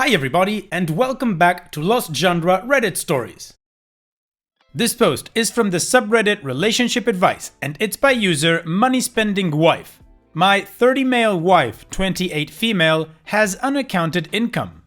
Hi everybody, and welcome back to Lost Genre Reddit Stories. This post is from the subreddit Relationship Advice, and it's by user Money Spending Wife. My 30 male wife, 28 female, has unaccounted income.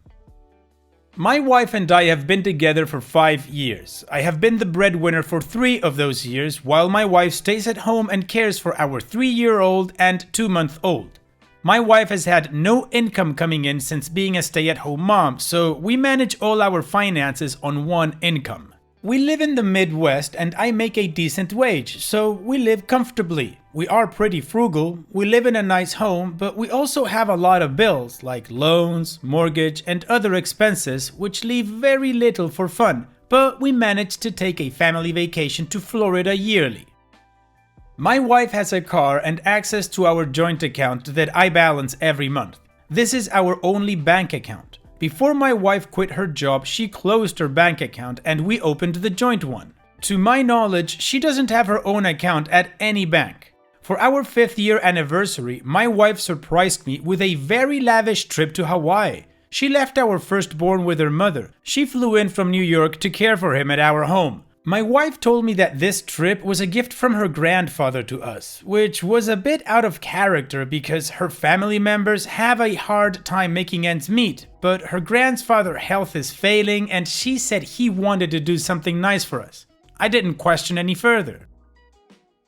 My wife and I have been together for 5 years. I have been the breadwinner for 3 of those years, while my wife stays at home and cares for our 3-year-old and 2-month-old. My wife has had no income coming in since being a stay-at-home mom, so we manage all our finances on one income. We live in the Midwest and I make a decent wage, so we live comfortably. We are pretty frugal, we live in a nice home, but we also have a lot of bills like loans, mortgage, and other expenses which leave very little for fun, but we manage to take a family vacation to Florida yearly. My wife has a car and access to our joint account that I balance every month. This is our only bank account. Before my wife quit her job, she closed her bank account and we opened the joint one. To my knowledge, she doesn't have her own account at any bank. For our 5th year anniversary, my wife surprised me with a very lavish trip to Hawaii. She left our firstborn with her mother. She flew in from New York to care for him at our home. My wife told me that this trip was a gift from her grandfather to us, which was a bit out of character because her family members have a hard time making ends meet, but her grandfather's health is failing and she said he wanted to do something nice for us. I didn't question any further.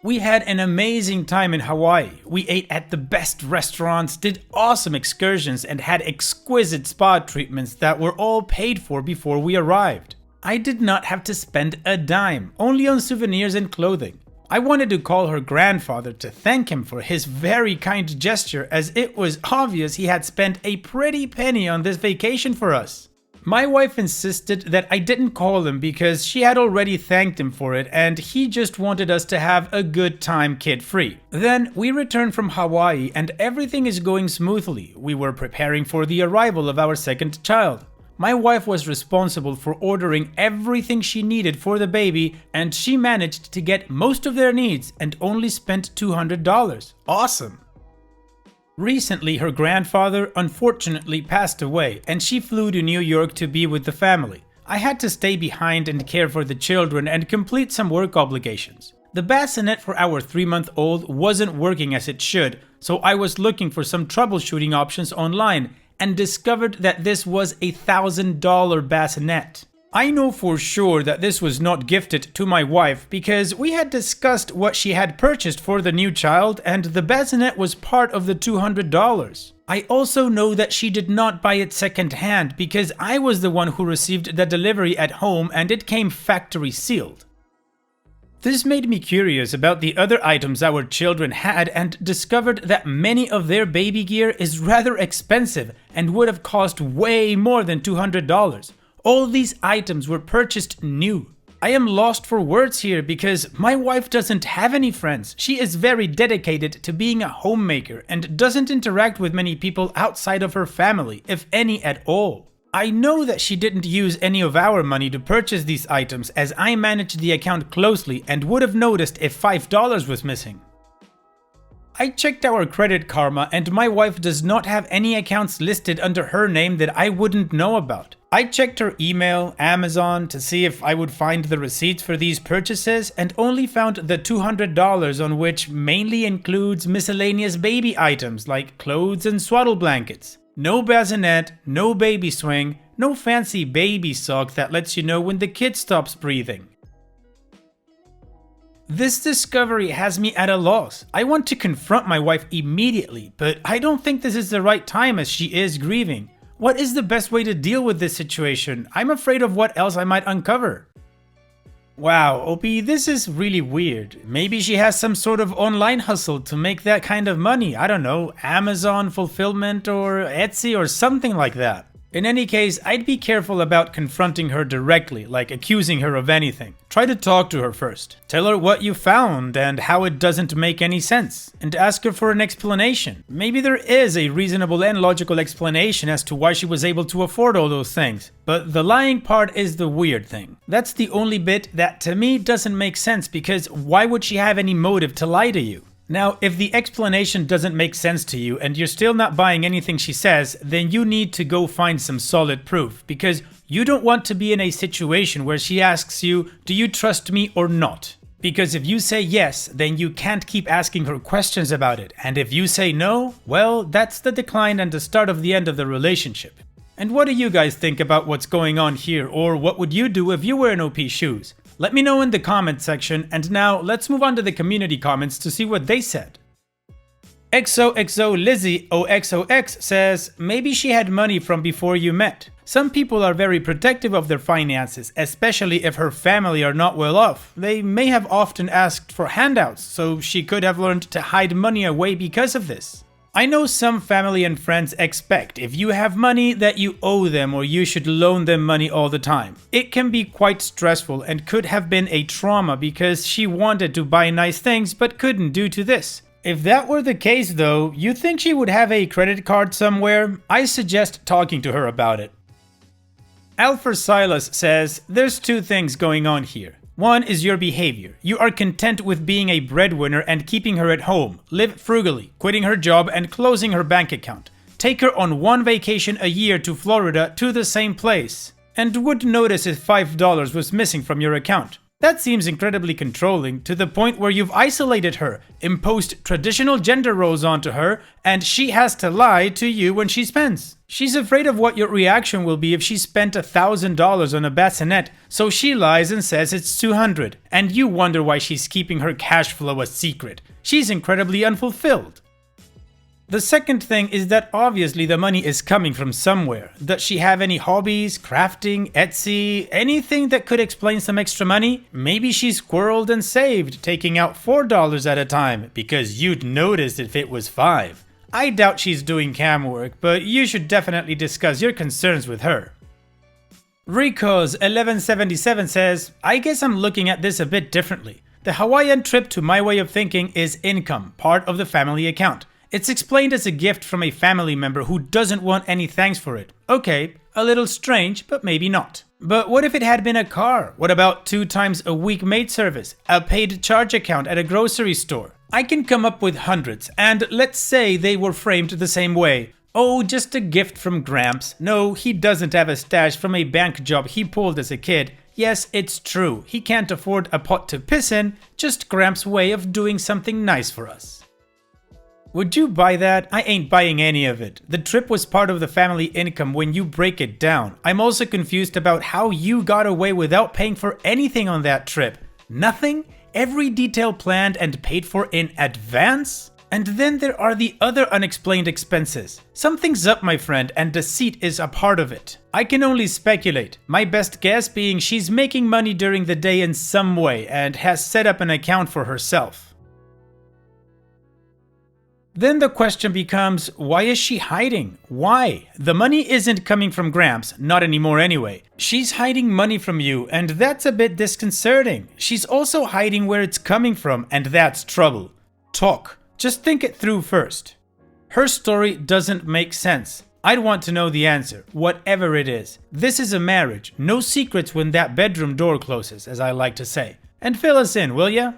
We had an amazing time in Hawaii. We ate at the best restaurants, did awesome excursions, and had exquisite spa treatments that were all paid for before we arrived. I did not have to spend a dime, only on souvenirs and clothing. I wanted to call her grandfather to thank him for his very kind gesture, as it was obvious he had spent a pretty penny on this vacation for us. My wife insisted that I didn't call him because she had already thanked him for it and he just wanted us to have a good time kid-free. Then we returned from Hawaii and everything is going smoothly. We were preparing for the arrival of our second child. My wife was responsible for ordering everything she needed for the baby, and she managed to get most of their needs and only spent $200. Awesome! Recently, her grandfather unfortunately passed away, and she flew to New York to be with the family. I had to stay behind and care for the children and complete some work obligations. The bassinet for our 3-month-old wasn't working as it should, so I was looking for some troubleshooting options online and discovered that this was a $1,000 bassinet. I know for sure that this was not gifted to my wife because we had discussed what she had purchased for the new child and the bassinet was part of the $200. I also know that she did not buy it second-hand because I was the one who received the delivery at home and it came factory sealed. This made me curious about the other items our children had and discovered that many of their baby gear is rather expensive and would have cost way more than $200. All these items were purchased new. I am lost for words here because my wife doesn't have any friends. She is very dedicated to being a homemaker and doesn't interact with many people outside of her family, if any at all. I know that she didn't use any of our money to purchase these items as I managed the account closely and would have noticed if $5 was missing. I checked our Credit Karma and my wife does not have any accounts listed under her name that I wouldn't know about. I checked her email, Amazon to see if I would find the receipts for these purchases and only found the $200 on which mainly includes miscellaneous baby items like clothes and swaddle blankets. No bassinet, no baby swing, no fancy baby sock that lets you know when the kid stops breathing. This discovery has me at a loss. I want to confront my wife immediately, but I don't think this is the right time as she is grieving. What is the best way to deal with this situation? I'm afraid of what else I might uncover. Wow, OP, this is really weird. Maybe she has some sort of online hustle to make that kind of money. I don't know, Amazon fulfillment or Etsy or something like that. In any case, I'd be careful about confronting her directly, like accusing her of anything. Try to talk to her first. Tell her what you found and how it doesn't make any sense, and ask her for an explanation. Maybe there is a reasonable and logical explanation as to why she was able to afford all those things, but the lying part is the weird thing. That's the only bit that to me doesn't make sense because why would she have any motive to lie to you? Now, if the explanation doesn't make sense to you and you're still not buying anything she says, then you need to go find some solid proof, because you don't want to be in a situation where she asks you, "Do you trust me or not?" Because if you say yes, then you can't keep asking her questions about it, and if you say no, well, that's the decline and the start of the end of the relationship. And what do you guys think about what's going on here, or what would you do if you were in OP's shoes? Let me know in the comment section, and now let's move on to the community comments to see what they said. XOXO Lizzie OXOX says, maybe she had money from before you met. Some people are very protective of their finances, especially if her family are not well off. They may have often asked for handouts, so she could have learned to hide money away because of this. I know some family and friends expect if you have money that you owe them or you should loan them money all the time. It can be quite stressful and could have been a trauma because she wanted to buy nice things but couldn't due to this. If that were the case though, you think she would have a credit card somewhere? I suggest talking to her about it. Alfred Silas says, there's two things going on here. One is your behavior. You are content with being a breadwinner and keeping her at home, live frugally, quitting her job and closing her bank account. Take her on one vacation a year to Florida to the same place, and would notice if $5 was missing from your account. That seems incredibly controlling, to the point where you've isolated her, imposed traditional gender roles onto her, and she has to lie to you when she spends. She's afraid of what your reaction will be if she spent $1,000 on a bassinet, so she lies and says it's $200, and you wonder why she's keeping her cash flow a secret. She's incredibly unfulfilled. The second thing is that obviously the money is coming from somewhere. Does she have any hobbies, crafting, Etsy, anything that could explain some extra money? Maybe she's squirreled and saved, taking out $4 at a time, because you'd notice if it was $5. I doubt she's doing cam work, but you should definitely discuss your concerns with her. Rico's 1177 says, I guess I'm looking at this a bit differently. The Hawaiian trip, to my way of thinking, is income, part of the family account. It's explained as a gift from a family member who doesn't want any thanks for it. Okay, a little strange, but maybe not. But what if it had been a car? What about 2 times a week maid service? A paid charge account at a grocery store? I can come up with hundreds, and let's say they were framed the same way. Oh, just a gift from Gramps. No, he doesn't have a stash from a bank job he pulled as a kid. Yes, it's true, he can't afford a pot to piss in, just Gramps' way of doing something nice for us. Would you buy that? I ain't buying any of it. The trip was part of the family income when you break it down. I'm also confused about how you got away without paying for anything on that trip. Nothing? Every detail planned and paid for in advance? And then there are the other unexplained expenses. Something's up, my friend, and deceit is a part of it. I can only speculate. My best guess being she's making money during the day in some way and has set up an account for herself. Then the question becomes, why is she hiding? Why? The money isn't coming from Gramps, not anymore anyway. She's hiding money from you, and that's a bit disconcerting. She's also hiding where it's coming from, and that's trouble. Talk. Just think it through first. Her story doesn't make sense. I'd want to know the answer, whatever it is. This is a marriage. No secrets when that bedroom door closes, as I like to say. And fill us in, will ya?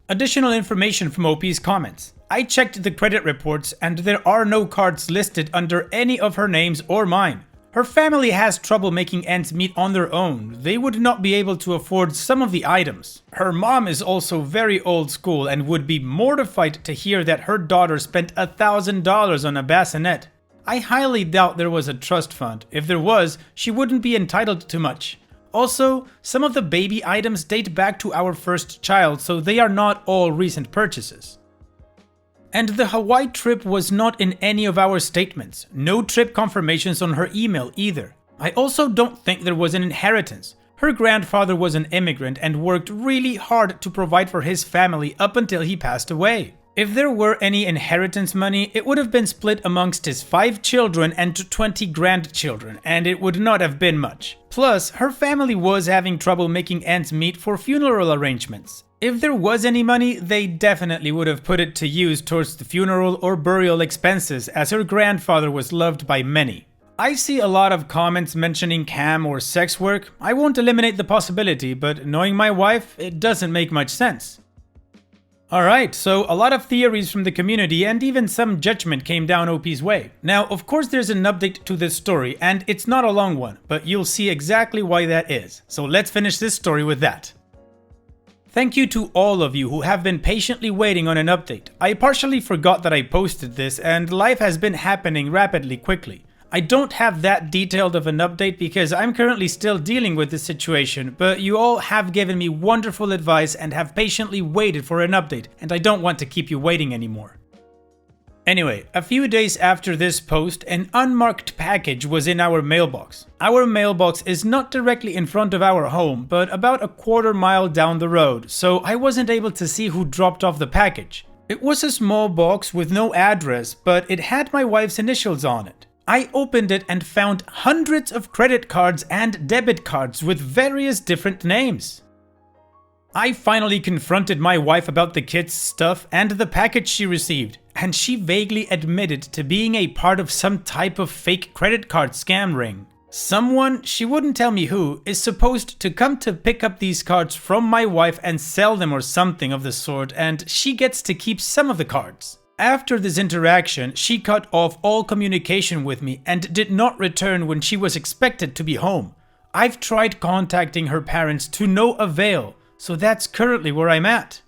Additional information from OP's comments. I checked the credit reports and there are no cards listed under any of her names or mine. Her family has trouble making ends meet on their own. They would not be able to afford some of the items. Her mom is also very old school and would be mortified to hear that her daughter spent $1,000 on a bassinet. I highly doubt there was a trust fund. If there was, she wouldn't be entitled to much. Also, some of the baby items date back to our first child, so they are not all recent purchases. And the Hawaii trip was not in any of our statements. No trip confirmations on her email either. I also don't think there was an inheritance. Her grandfather was an immigrant and worked really hard to provide for his family up until he passed away. If there were any inheritance money, it would have been split amongst his 5 children and 20 grandchildren, and it would not have been much. Plus, her family was having trouble making ends meet for funeral arrangements. If there was any money, they definitely would have put it to use towards the funeral or burial expenses, as her grandfather was loved by many. I see a lot of comments mentioning cam or sex work. I won't eliminate the possibility, but knowing my wife, it doesn't make much sense. Alright, so a lot of theories from the community and even some judgment came down OP's way. Now, of course there's an update to this story, and it's not a long one, but you'll see exactly why that is. So let's finish this story with that. Thank you to all of you who have been patiently waiting on an update. I partially forgot that I posted this, and life has been happening rapidly quickly. I don't have that detailed of an update because I'm currently still dealing with this situation, but you all have given me wonderful advice and have patiently waited for an update, and I don't want to keep you waiting anymore. Anyway, a few days after this post, an unmarked package was in our mailbox. Our mailbox is not directly in front of our home, but about a quarter mile down the road, so I wasn't able to see who dropped off the package. It was a small box with no address, but it had my wife's initials on it. I opened it and found hundreds of credit cards and debit cards with various different names. I finally confronted my wife about the kid's stuff and the package she received, and she vaguely admitted to being a part of some type of fake credit card scam ring. Someone, she wouldn't tell me who, is supposed to come to pick up these cards from my wife and sell them or something of the sort, and she gets to keep some of the cards. After this interaction, she cut off all communication with me and did not return when she was expected to be home. I've tried contacting her parents to no avail, so that's currently where I'm at.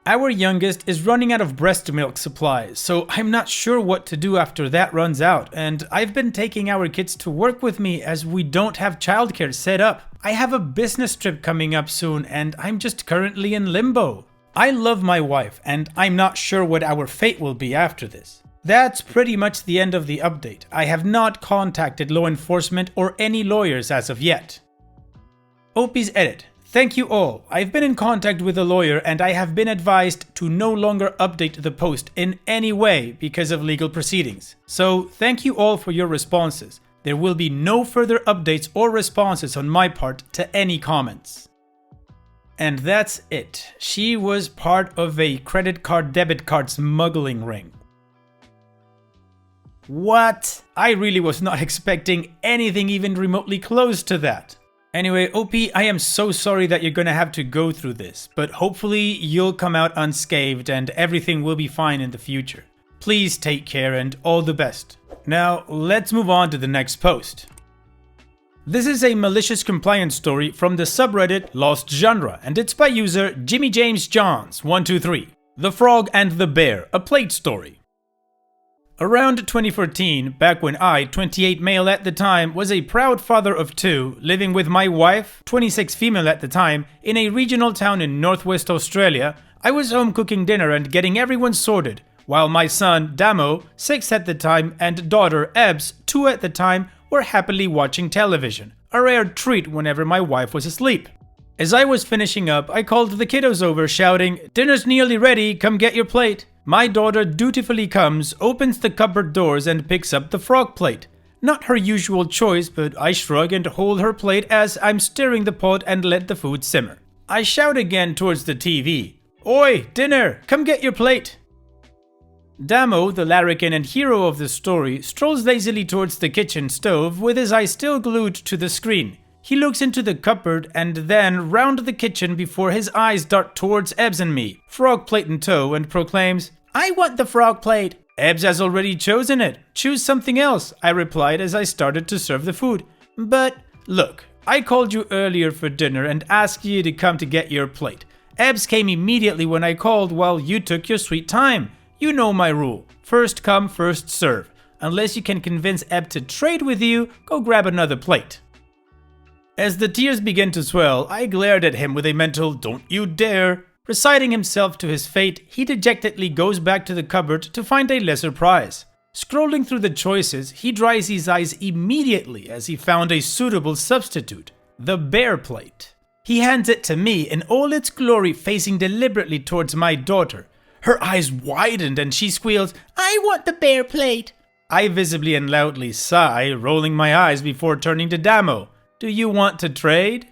Our youngest is running out of breast milk supplies, so I'm not sure what to do after that runs out, and I've been taking our kids to work with me as we don't have childcare set up. I have a business trip coming up soon and I'm just currently in limbo. I love my wife, and I'm not sure what our fate will be after this. That's pretty much the end of the update. I have not contacted law enforcement or any lawyers as of yet. OP's edit. Thank you all. I've been in contact with a lawyer and I have been advised to no longer update the post in any way because of legal proceedings. So thank you all for your responses. There will be no further updates or responses on my part to any comments. And that's it. She was part of a credit card debit card smuggling ring. What? I really was not expecting anything even remotely close to that. Anyway, OP, I am so sorry that you're gonna have to go through this, but hopefully you'll come out unscathed and everything will be fine in the future. Please take care and all the best. Now, let's move on to the next post. This is a malicious compliance story from the subreddit Lost Genre, and it's by user Jimmy James Johns 123. The Frog and the Bear, a plate story. Around 2014, back when I, 28 male at the time, was a proud father of two, living with my wife, 26 female at the time, in a regional town in northwest Australia, I was home cooking dinner and getting everyone sorted, while my son, Damo, 6 at the time, and daughter, Ebbs, 2 at the time, were happily watching television, a rare treat whenever my wife was asleep. As I was finishing up, I called the kiddos over shouting, "Dinner's nearly ready, come get your plate." My daughter dutifully comes, opens the cupboard doors and picks up the frog plate. Not her usual choice, but I shrug and hold her plate as I'm stirring the pot and let the food simmer. I shout again towards the TV, "Oi, dinner, come get your plate." Damo, the larrikin and hero of the story, strolls lazily towards the kitchen stove with his eyes still glued to the screen. He looks into the cupboard and then round the kitchen before his eyes dart towards Ebbs and me, frog plate in tow, and proclaims, "I want the frog plate." "Ebbs has already chosen it. Choose something else," I replied as I started to serve the food. "But look, I called you earlier for dinner and asked you to come to get your plate. Ebbs came immediately when I called while you took your sweet time. You know my rule. First come, first serve. Unless you can convince Ebb to trade with you, go grab another plate." As the tears began to swell, I glared at him with a mental "don't you dare." Reciting himself to his fate, he dejectedly goes back to the cupboard to find a lesser prize. Scrolling through the choices, he dries his eyes immediately as he found a suitable substitute, the bear plate. He hands it to me in all its glory, facing deliberately towards my daughter. Her eyes widened and she squeals, "I want the bear plate." I visibly and loudly sigh, rolling my eyes before turning to Damo. "Do you want to trade?"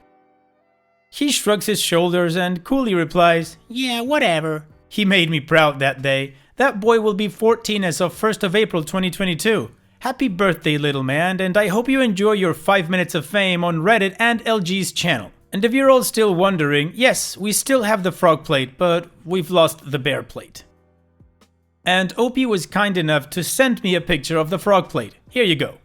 He shrugs his shoulders and coolly replies, "Yeah, whatever." He made me proud that day. That boy will be 14 as of 1st of April 2022. Happy birthday, little man, and I hope you enjoy your 5 minutes of fame on Reddit and LG's channel. And if you're all still wondering, yes, we still have the frog plate, but we've lost the bear plate. And Opie was kind enough to send me a picture of the frog plate. Here you go.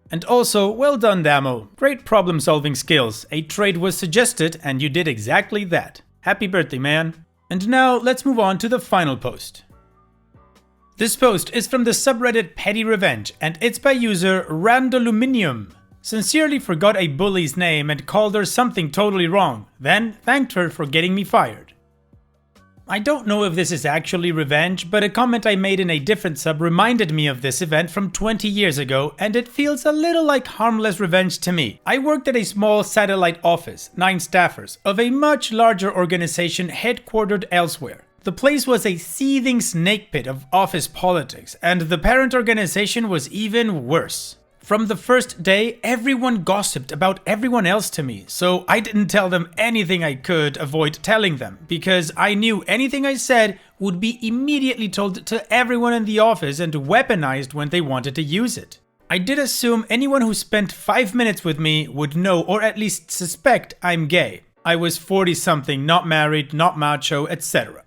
And also, well done Damo, great problem solving skills. A trade was suggested and you did exactly that. Happy birthday, man. And now let's move on to the final post. This post is from the subreddit Petty Revenge and it's by user Randoluminium. Sincerely forgot a bully's name and called her something totally wrong, then thanked her for getting me fired. I don't know if this is actually revenge, but a comment I made in a different sub reminded me of this event from 20 years ago, and it feels a little like harmless revenge to me. I worked at a small satellite office, 9 staffers, of a much larger organization headquartered elsewhere. The place was a seething snake pit of office politics, and the parent organization was even worse. From the first day, everyone gossiped about everyone else to me, so I didn't tell them anything I could avoid telling them, because I knew anything I said would be immediately told to everyone in the office and weaponized when they wanted to use it. I did assume anyone who spent 5 minutes with me would know or at least suspect I'm gay. I was 40-something, not married, not macho, etc.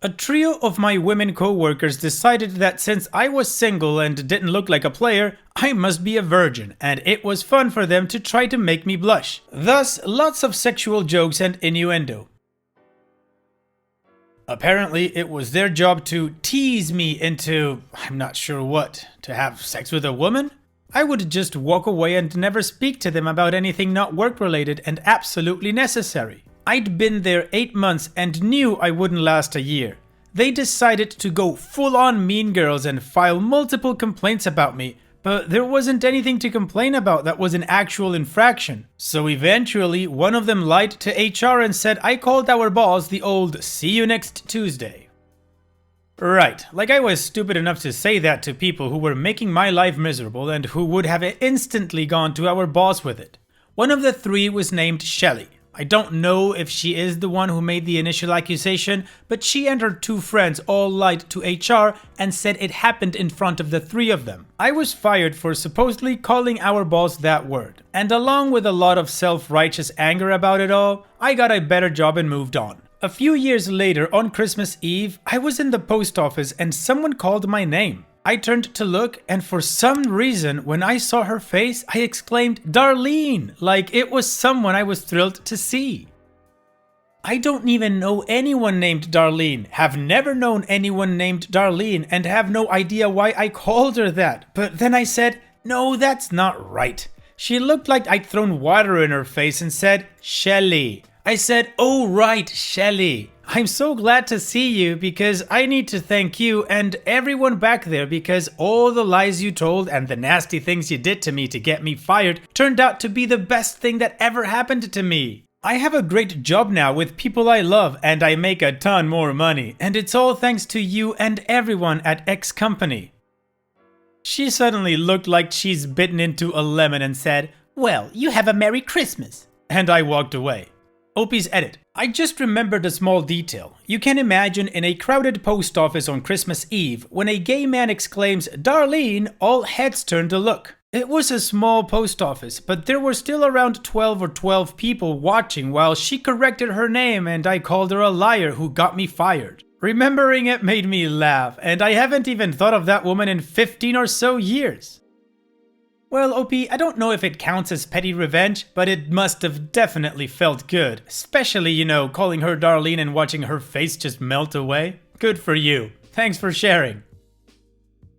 A trio of my women co-workers decided that since I was single and didn't look like a player, I must be a virgin, and it was fun for them to try to make me blush. Thus, lots of sexual jokes and innuendo. Apparently, it was their job to tease me into, I'm not sure what, to have sex with a woman? I would just walk away and never speak to them about anything not work-related and absolutely necessary. I'd been there 8 months and knew I wouldn't last a year. They decided to go full-on mean girls and file multiple complaints about me, but there wasn't anything to complain about that was an actual infraction. So eventually, one of them lied to HR and said I called our boss the old "see you next Tuesday." Right, like I was stupid enough to say that to people who were making my life miserable and who would have instantly gone to our boss with it. One of the 3 was named Shelly. I don't know if she is the one who made the initial accusation, but she and her 2 friends all lied to HR and said it happened in front of the 3 of them. I was fired for supposedly calling our boss that word, and along with a lot of self-righteous anger about it all, I got a better job and moved on. A few years later, on Christmas Eve, I was in the post office and someone called my name. I turned to look, and for some reason, when I saw her face, I exclaimed, "Darlene!" like it was someone I was thrilled to see. I don't even know anyone named Darlene, have never known anyone named Darlene, and have no idea why I called her that. But then I said, no, that's not right. She looked like I'd thrown water in her face and said, "Shelly." I said, "Oh right, Shelly. I'm so glad to see you because I need to thank you and everyone back there because all the lies you told and the nasty things you did to me to get me fired turned out to be the best thing that ever happened to me. I have a great job now with people I love and I make a ton more money, and it's all thanks to you and everyone at X company." She suddenly looked like she's bitten into a lemon and said, "Well, you have a Merry Christmas." And I walked away. Opie's edit. I just remembered a small detail. You can imagine in a crowded post office on Christmas Eve, when a gay man exclaims, "Darlene," all heads turn to look. It was a small post office, but there were still around 12 people watching while she corrected her name and I called her a liar who got me fired. Remembering it made me laugh, and I haven't even thought of that woman in 15 or so years. Well, OP, I don't know if it counts as petty revenge, but it must have definitely felt good. Especially, you know, calling her Darlene and watching her face just melt away. Good for you. Thanks for sharing.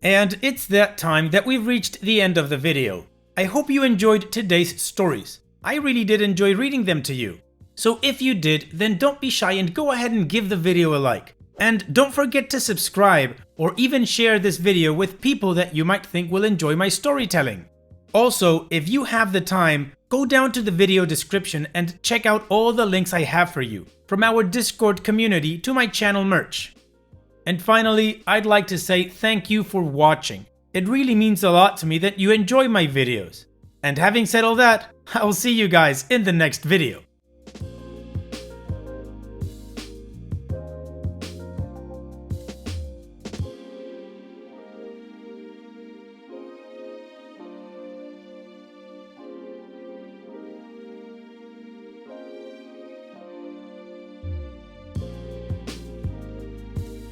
And it's that time that we've reached the end of the video. I hope you enjoyed today's stories. I really did enjoy reading them to you. So if you did, then don't be shy and go ahead and give the video a like. And don't forget to subscribe or even share this video with people that you might think will enjoy my storytelling. Also, if you have the time, go down to the video description and check out all the links I have for you, from our Discord community to my channel merch. And finally, I'd like to say thank you for watching. It really means a lot to me that you enjoy my videos. And having said all that, I'll see you guys in the next video.